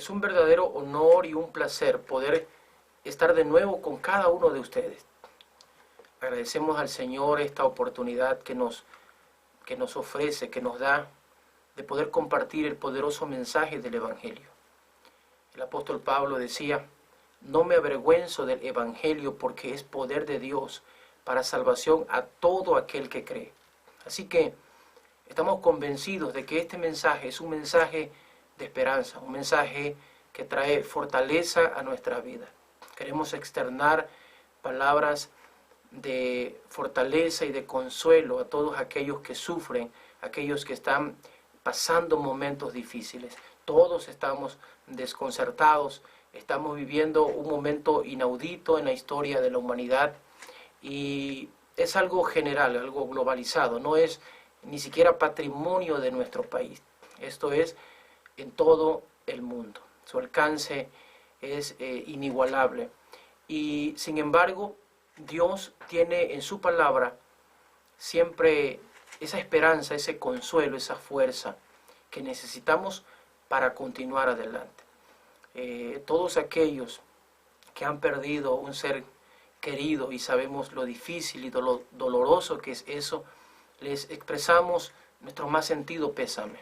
Es un verdadero honor y un placer poder estar de nuevo con cada uno de ustedes. Agradecemos al Señor esta oportunidad que nos ofrece, que nos da, de poder compartir el poderoso mensaje del Evangelio. El apóstol Pablo decía: no me avergüenzo del Evangelio porque es poder de Dios para salvación a todo aquel que cree. Así que estamos convencidos de que este mensaje es un mensaje de esperanza, un mensaje que trae fortaleza a nuestra vida. Queremos externar palabras de fortaleza y de consuelo a todos aquellos que sufren, aquellos que están pasando momentos difíciles. Todos estamos desconcertados, estamos viviendo un momento inaudito en la historia de la humanidad y es algo general, algo globalizado, no es ni siquiera patrimonio de nuestro país. Esto es en todo el mundo. Su alcance es inigualable. Y sin embargo, Dios tiene en su palabra siempre esa esperanza, ese consuelo, esa fuerza que necesitamos para continuar adelante. Todos aquellos que han perdido un ser querido y sabemos lo difícil y doloroso que es eso, les expresamos nuestro más sentido pésame.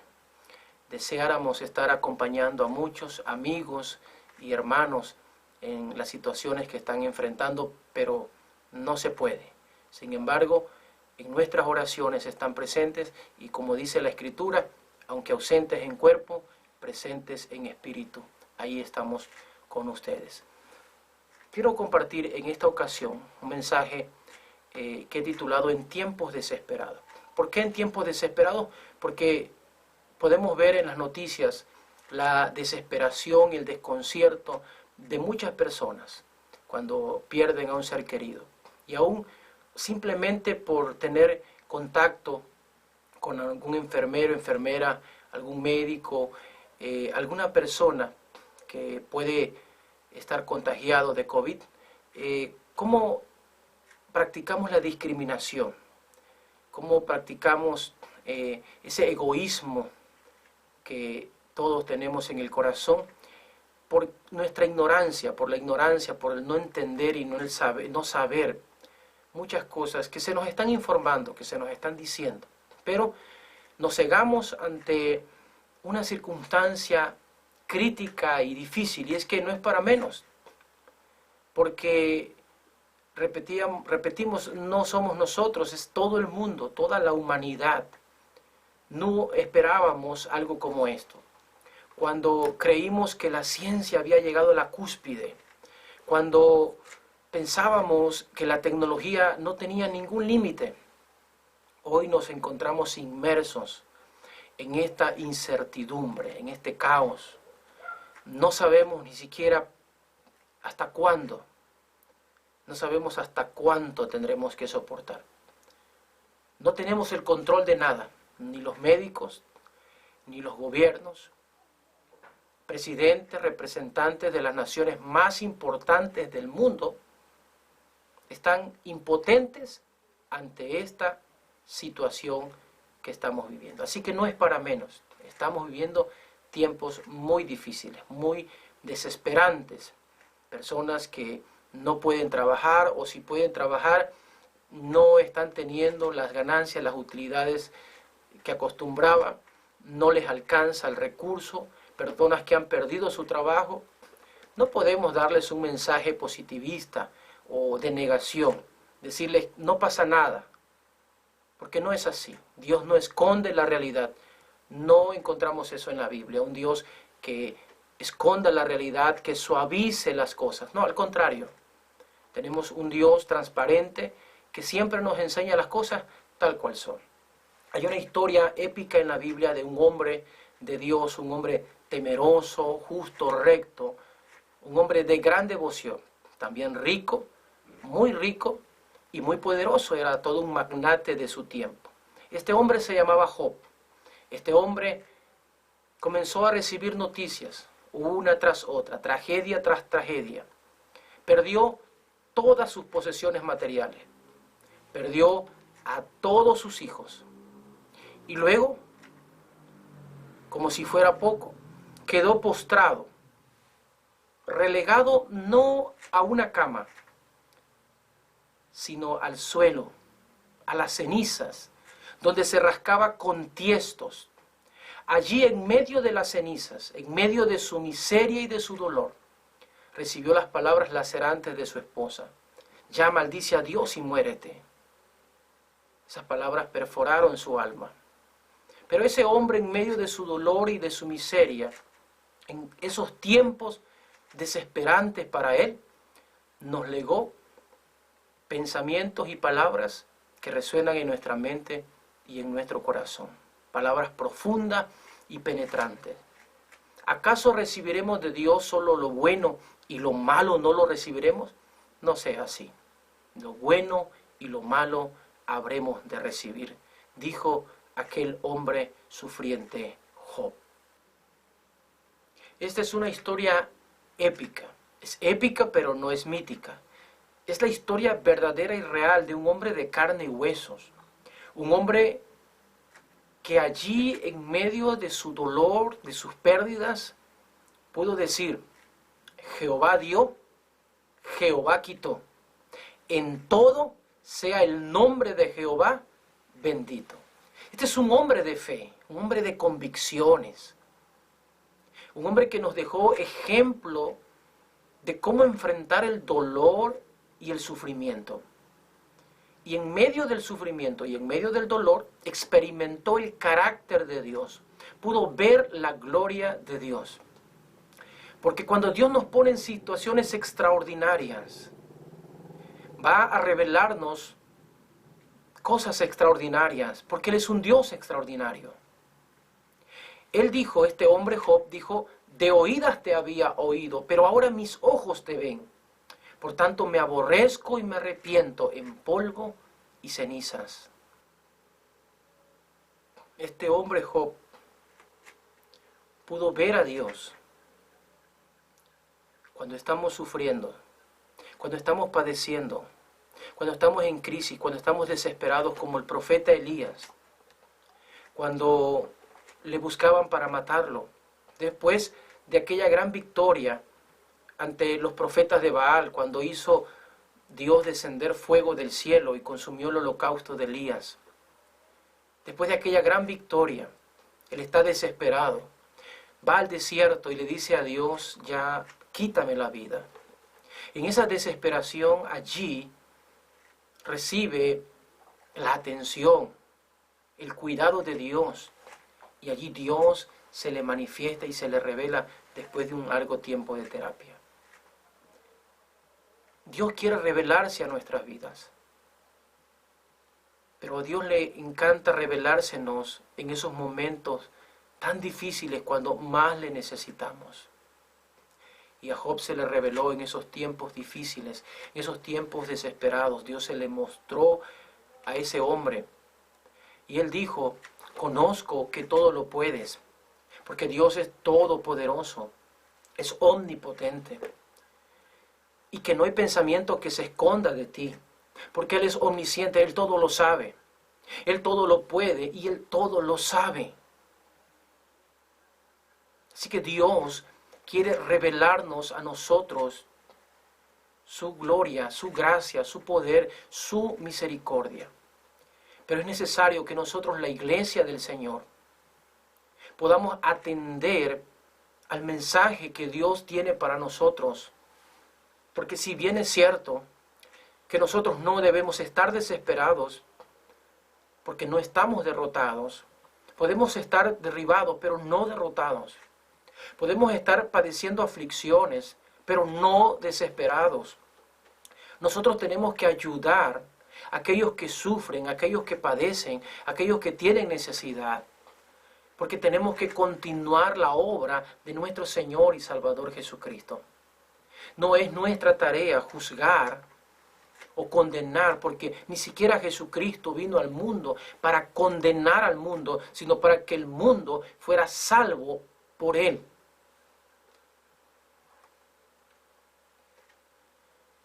Deseáramos estar acompañando a muchos amigos y hermanos en las situaciones que están enfrentando, pero no se puede. Sin embargo, en nuestras oraciones están presentes y, como dice la Escritura, aunque ausentes en cuerpo, presentes en espíritu. Ahí estamos con ustedes. Quiero compartir en esta ocasión un mensaje que he titulado En tiempos desesperados. ¿Por qué en tiempos desesperados? Porque podemos ver en las noticias la desesperación y el desconcierto de muchas personas cuando pierden a un ser querido. Y aún simplemente por tener contacto con algún enfermero, enfermera, algún médico, alguna persona que puede estar contagiado de COVID, ¿cómo practicamos la discriminación? ¿Cómo practicamos ese egoísmo que todos tenemos en el corazón por nuestra ignorancia, por el no entender y no saber muchas cosas que se nos están informando, que se nos están diciendo? Pero nos cegamos ante una circunstancia crítica y difícil, y es que no es para menos, porque repetimos, no somos nosotros, es todo el mundo, toda la humanidad. No esperábamos algo como esto. Cuando creímos que la ciencia había llegado a la cúspide, cuando pensábamos que la tecnología no tenía ningún límite, hoy nos encontramos inmersos en esta incertidumbre, en este caos. No sabemos ni siquiera hasta cuándo, no sabemos hasta cuánto tendremos que soportar. No tenemos el control de nada, ni los médicos, ni los gobiernos, presidentes, representantes de las naciones más importantes del mundo, están impotentes ante esta situación que estamos viviendo. Así que no es para menos, estamos viviendo tiempos muy difíciles, muy desesperantes. Personas que no pueden trabajar, o si pueden trabajar, no están teniendo las ganancias, las utilidades que acostumbraban, no les alcanza el recurso. Personas que han perdido su trabajo. No podemos darles un mensaje positivista o de negación, decirles no pasa nada, porque no es así. Dios no esconde la realidad. No encontramos eso en la Biblia, un Dios que esconda la realidad, que suavice las cosas. No, al contrario. Tenemos un Dios transparente que siempre nos enseña las cosas tal cual son. Hay una historia épica en la Biblia de un hombre de Dios, un hombre temeroso, justo, recto, un hombre de gran devoción, también rico, muy rico y muy poderoso, era todo un magnate de su tiempo. Este hombre se llamaba Job. Este hombre comenzó a recibir noticias, una tras otra, tragedia tras tragedia. Perdió todas sus posesiones materiales, perdió a todos sus hijos. Y luego, como si fuera poco, quedó postrado relegado no a una cama, sino al suelo, a las cenizas, donde se rascaba con tiestos. Allí en medio de las cenizas, en medio de su miseria y de su dolor, recibió las palabras lacerantes de su esposa: ya maldice a Dios y muérete. Esas palabras perforaron su alma. Pero ese hombre, en medio de su dolor y de su miseria, en esos tiempos desesperantes para él, nos legó pensamientos y palabras que resuenan en nuestra mente y en nuestro corazón. Palabras profundas y penetrantes. ¿Acaso recibiremos de Dios solo lo bueno y lo malo no lo recibiremos? No sea así. Lo bueno y lo malo habremos de recibir, dijo aquel hombre sufriente Job. Esta es una historia épica. Es épica, pero no es mítica. Es la historia verdadera y real de un hombre de carne y huesos. Un hombre que allí, en medio de su dolor, de sus pérdidas, pudo decir: Jehová dio, Jehová quitó. En todo sea el nombre de Jehová bendito. Este es un hombre de fe, un hombre de convicciones. Un hombre que nos dejó ejemplo de cómo enfrentar el dolor y el sufrimiento. Y en medio del sufrimiento y en medio del dolor, experimentó el carácter de Dios. Pudo ver la gloria de Dios. Porque cuando Dios nos pone en situaciones extraordinarias, va a revelarnos cosas extraordinarias, porque Él es un Dios extraordinario. Él dijo, este hombre Job dijo: de oídas te había oído, pero ahora mis ojos te ven. Por tanto me aborrezco y me arrepiento en polvo y cenizas. Este hombre Job pudo ver a Dios cuando estamos sufriendo, cuando estamos padeciendo, cuando estamos en crisis, cuando estamos desesperados, como el profeta Elías, cuando le buscaban para matarlo, después de aquella gran victoria ante los profetas de Baal, cuando hizo Dios descender fuego del cielo y consumió el holocausto de Elías. Después de aquella gran victoria, él está desesperado, va al desierto y le dice a Dios: ya quítame la vida. En esa desesperación, allí recibe la atención, el cuidado de Dios, y allí Dios se le manifiesta y se le revela después de un largo tiempo de terapia. Dios quiere revelarse a nuestras vidas, pero a Dios le encanta revelársenos en esos momentos tan difíciles, cuando más le necesitamos. Y a Job se le reveló en esos tiempos difíciles, en esos tiempos desesperados. Dios se le mostró a ese hombre y él dijo: conozco que todo lo puedes, porque Dios es todopoderoso, es omnipotente, y que no hay pensamiento que se esconda de ti, porque Él es omnisciente, Él todo lo sabe, Él todo lo puede y Él todo lo sabe. Así que Dios quiere revelarnos a nosotros su gloria, su gracia, su poder, su misericordia. Pero es necesario que nosotros, la iglesia del Señor, podamos atender al mensaje que Dios tiene para nosotros. Porque si bien es cierto que nosotros no debemos estar desesperados, porque no estamos derrotados, podemos estar derribados, pero no derrotados. Podemos estar padeciendo aflicciones, pero no desesperados. Nosotros tenemos que ayudar a aquellos que sufren, a aquellos que padecen, a aquellos que tienen necesidad. Porque tenemos que continuar la obra de nuestro Señor y Salvador Jesucristo. No es nuestra tarea juzgar o condenar, porque ni siquiera Jesucristo vino al mundo para condenar al mundo, sino para que el mundo fuera salvo por Él.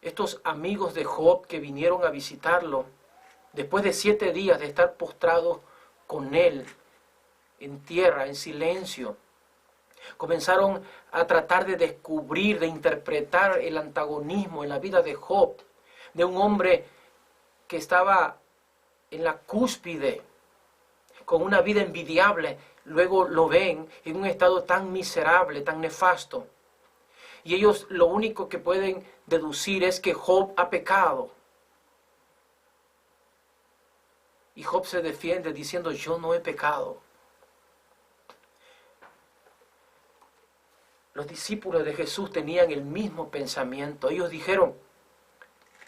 Estos amigos de Job que vinieron a visitarlo, después de 7 días de estar postrados con él en tierra, en silencio, Comenzaron a tratar de descubrir, de interpretar el antagonismo en la vida de Job, de un hombre que estaba en la cúspide, con una vida envidiable. Luego lo ven en un estado tan miserable, tan nefasto. Y ellos lo único que pueden deducir es que Job ha pecado. Y Job se defiende diciendo, yo no he pecado. Los discípulos de Jesús tenían el mismo pensamiento. Ellos dijeron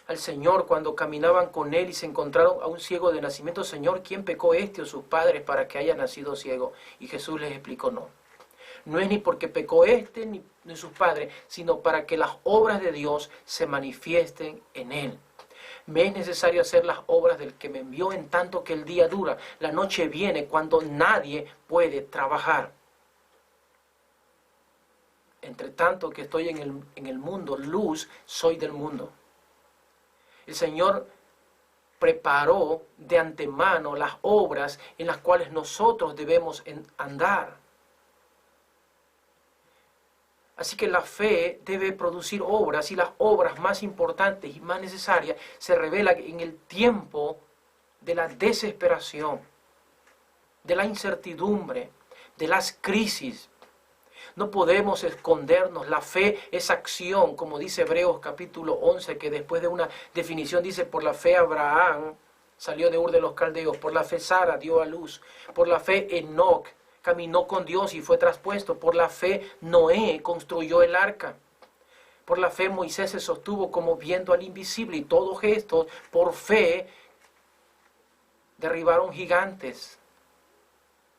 al Señor cuando caminaban con Él y se encontraron a un ciego de nacimiento, Señor, ¿quién pecó este o sus padres para que haya nacido ciego? Y Jesús les explicó, no. No es ni porque pecó este ni sus padres, sino para que las obras de Dios se manifiesten en Él. Me es necesario hacer las obras del que me envió en tanto que el día dura. La noche viene cuando nadie puede trabajar. Entre tanto que estoy en el mundo, luz soy del mundo. El Señor preparó de antemano las obras en las cuales nosotros debemos andar. Así que la fe debe producir obras, y las obras más importantes y más necesarias se revelan en el tiempo de la desesperación, de la incertidumbre, de las crisis. No podemos escondernos. La fe es acción, como dice Hebreos capítulo 11, que después de una definición dice, por la fe Abraham salió de Ur de los Caldeos, por la fe Sara dio a luz, por la fe Enoc caminó con Dios y fue traspuesto, por la fe Noé construyó el arca, por la fe Moisés se sostuvo como viendo al invisible, y todos estos por fe derribaron gigantes,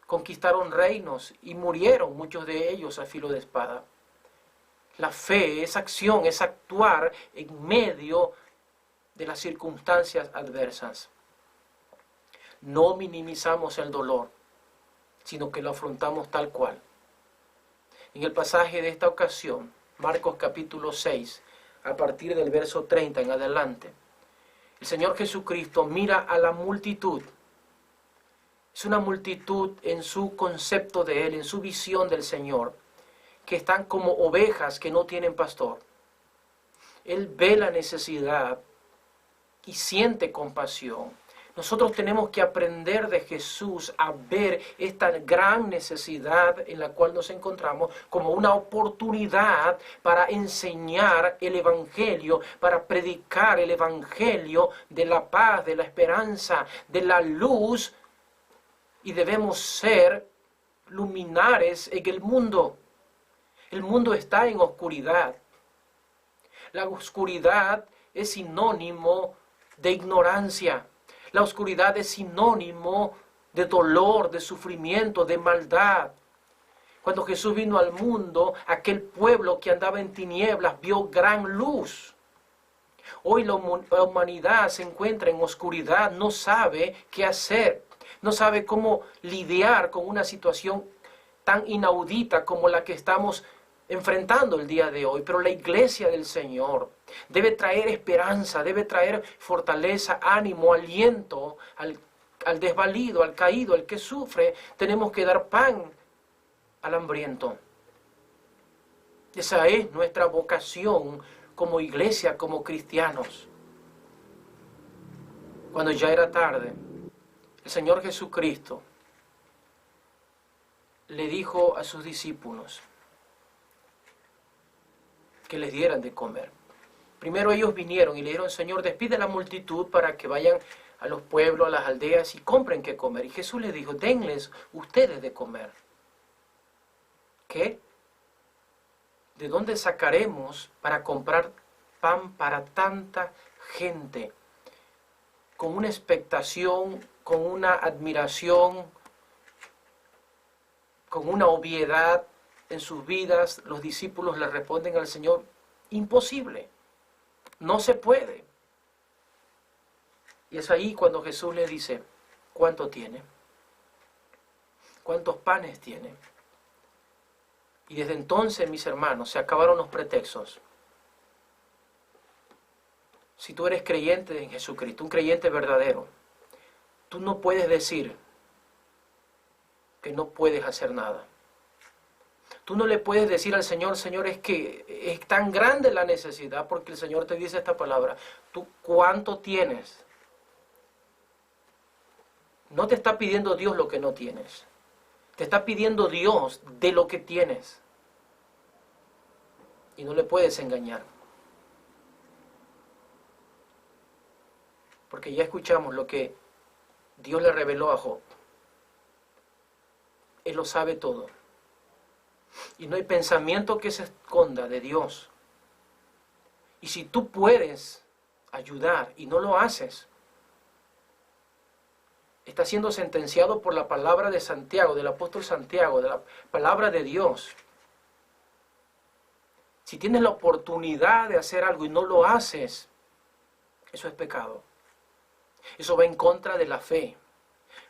conquistaron reinos y murieron muchos de ellos a filo de espada. La fe es acción, es actuar en medio de las circunstancias adversas. No minimizamos el dolor, sino que lo afrontamos tal cual. En el pasaje de esta ocasión, Marcos capítulo 6, a partir del verso 30 en adelante, el Señor Jesucristo mira a la multitud. Es una multitud en su concepto de Él, en su visión del Señor, que están como ovejas que no tienen pastor. Él ve la necesidad y siente compasión. Nosotros tenemos que aprender de Jesús a ver esta gran necesidad en la cual nos encontramos como una oportunidad para enseñar el Evangelio, para predicar el Evangelio de la paz, de la esperanza, de la luz. Y debemos ser luminares en el mundo. El mundo está en oscuridad. La oscuridad es sinónimo de ignorancia. La oscuridad es sinónimo de dolor, de sufrimiento, de maldad. Cuando Jesús vino al mundo, aquel pueblo que andaba en tinieblas vio gran luz. Hoy la humanidad se encuentra en oscuridad, no sabe qué hacer. No sabe cómo lidiar con una situación tan inaudita como la que estamos enfrentando el día de hoy. Pero la iglesia del Señor debe traer esperanza, debe traer fortaleza, ánimo, aliento al desvalido, al caído, al que sufre. Tenemos que dar pan al hambriento. Esa es nuestra vocación como iglesia, como cristianos. Cuando ya era tarde, el Señor Jesucristo le dijo a sus discípulos que les dieran de comer. Primero ellos vinieron y le dijeron, Señor, despide a la multitud para que vayan a los pueblos, a las aldeas y compren qué comer. Y Jesús les dijo, denles ustedes de comer. ¿Qué? ¿De dónde sacaremos para comprar pan para tanta gente? Con una expectación, con una admiración, con una obviedad en sus vidas, los discípulos le responden al Señor, imposible, no se puede. Y es ahí cuando Jesús le dice, ¿cuánto tiene? ¿Cuántos panes tiene? Y desde entonces, mis hermanos, se acabaron los pretextos. Si tú eres creyente en Jesucristo, un creyente verdadero, tú no puedes decir que no puedes hacer nada. Tú no le puedes decir al Señor, Señor, es que es tan grande la necesidad, porque el Señor te dice esta palabra. ¿Tú cuánto tienes? No te está pidiendo Dios lo que no tienes. Te está pidiendo Dios de lo que tienes. Y no le puedes engañar. Porque ya escuchamos lo que Dios le reveló a Job. Él lo sabe todo. Y no hay pensamiento que se esconda de Dios. Y si tú puedes ayudar y no lo haces, está siendo sentenciado por la palabra de Santiago, del apóstol Santiago, de la palabra de Dios. Si tienes la oportunidad de hacer algo y no lo haces, eso es pecado. Eso va en contra de la fe.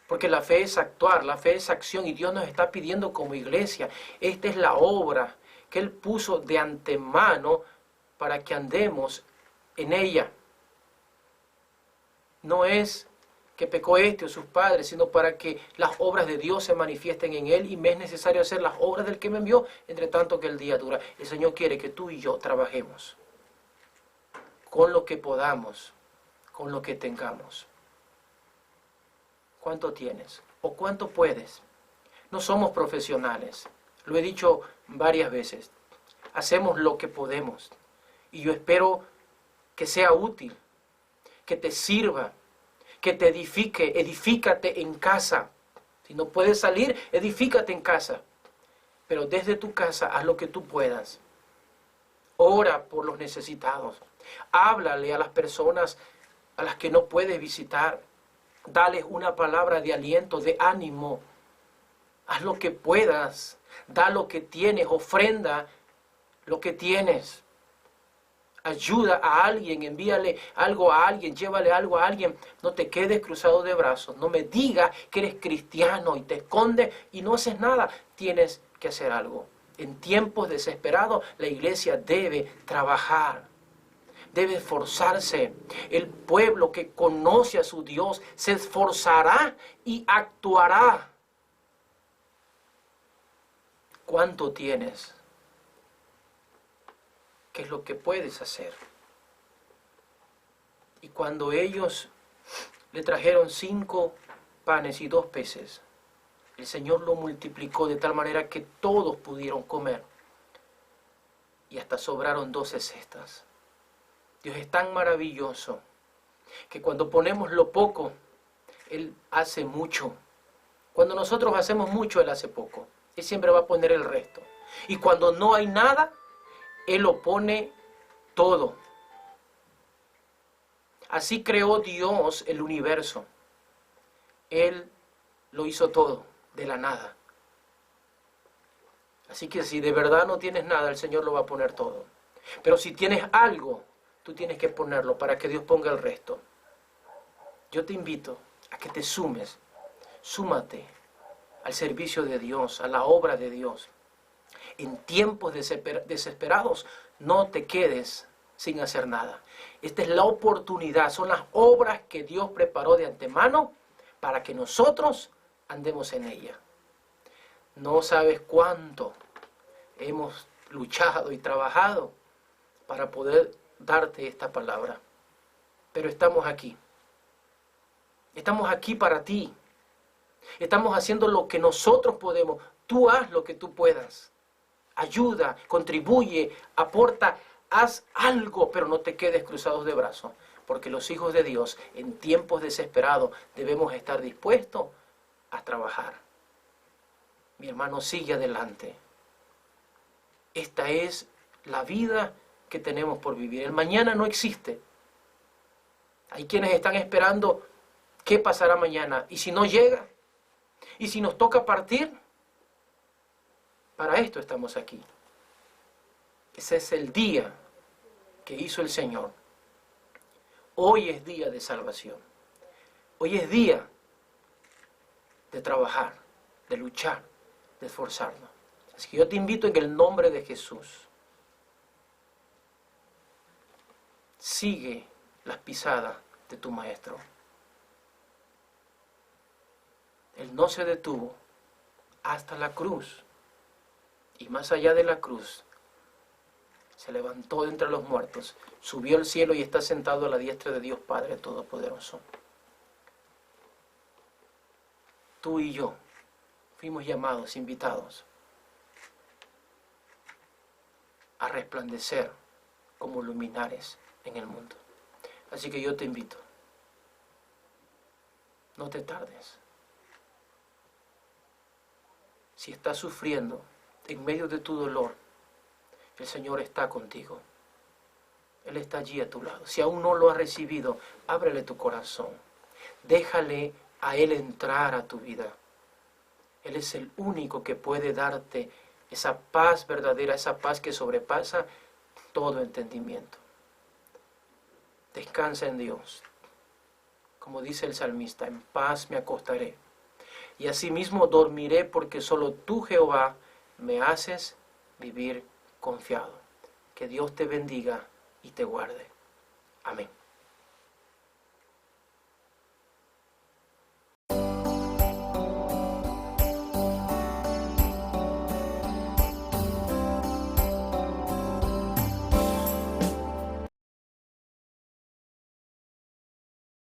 Porque la fe es actuar, la fe es acción, y Dios nos está pidiendo como iglesia, esta es la obra que Él puso de antemano para que andemos en ella. No es que pecó este o sus padres, sino para que las obras de Dios se manifiesten en Él, y me es necesario hacer las obras del que me envió, entre tanto que el día dura. El Señor quiere que tú y yo trabajemos con lo que podamos, con lo que tengamos. ¿Cuánto tienes? ¿O cuánto puedes? No somos profesionales. Lo he dicho varias veces. Hacemos lo que podemos. Y yo espero que sea útil, que te sirva, que te edifique. Edifícate en casa. Si no puedes salir, edifícate en casa. Pero desde tu casa haz lo que tú puedas. Ora por los necesitados. Háblale a las personas a las que no puedes visitar. Dales una palabra de aliento, de ánimo. Haz lo que puedas. Da lo que tienes. Ofrenda lo que tienes. Ayuda a alguien. Envíale algo a alguien. Llévale algo a alguien. No te quedes cruzado de brazos. No me digas que eres cristiano y te escondes y no haces nada. Tienes que hacer algo. En tiempos desesperados, la iglesia debe trabajar. Debe esforzarse. El pueblo que conoce a su Dios se esforzará y actuará. ¿Cuánto tienes? ¿Qué es lo que puedes hacer? Y cuando ellos le trajeron 5 panes y 2 peces, el Señor lo multiplicó de tal manera que todos pudieron comer. Y hasta sobraron 12 cestas. Dios es tan maravilloso que cuando ponemos lo poco, Él hace mucho. Cuando nosotros hacemos mucho, Él hace poco. Él siempre va a poner el resto. Y cuando no hay nada, Él lo pone todo. Así creó Dios el universo. Él lo hizo todo, de la nada. Así que si de verdad no tienes nada, el Señor lo va a poner todo. Pero si tienes algo, tú tienes que ponerlo para que Dios ponga el resto. Yo te invito a que te sumes. Súmate al servicio de Dios, a la obra de Dios. En tiempos desesperados, no te quedes sin hacer nada. Esta es la oportunidad, son las obras que Dios preparó de antemano para que nosotros andemos en ella. No sabes cuánto hemos luchado y trabajado para poder darte esta palabra. Pero estamos aquí. Estamos aquí para ti. Estamos haciendo lo que nosotros podemos. Tú haz lo que tú puedas. Ayuda, contribuye, aporta, haz algo, pero no te quedes cruzados de brazos. Porque los hijos de Dios, en tiempos desesperados, debemos estar dispuestos a trabajar. Mi hermano, sigue adelante. Esta es la vida que tenemos por vivir. El mañana no existe. Hay quienes están esperando qué pasará mañana. ¿Y si no llega? ¿Y si nos toca partir? Para esto estamos aquí. Ese es el día que hizo el Señor. Hoy es día de salvación. Hoy es día de trabajar, de luchar, de esforzarnos. Así que yo te invito en el nombre de Jesús. Sigue las pisadas de tu maestro. Él no se detuvo hasta la cruz y más allá de la cruz, se levantó de entre los muertos, subió al cielo y está sentado a la diestra de Dios Padre Todopoderoso. Tú y yo fuimos llamados, invitados a resplandecer como luminares en el mundo. Así que yo te invito, no te tardes. Si estás sufriendo en medio de tu dolor, el Señor está contigo. Él está allí a tu lado. Si aún no lo has recibido, ábrele tu corazón. Déjale a Él entrar a tu vida. Él es el único que puede darte esa paz verdadera, esa paz que sobrepasa todo entendimiento. Descansa en Dios. Como dice el salmista, en paz me acostaré. Y asimismo dormiré porque solo tú, Jehová, me haces vivir confiado. Que Dios te bendiga y te guarde. Amén.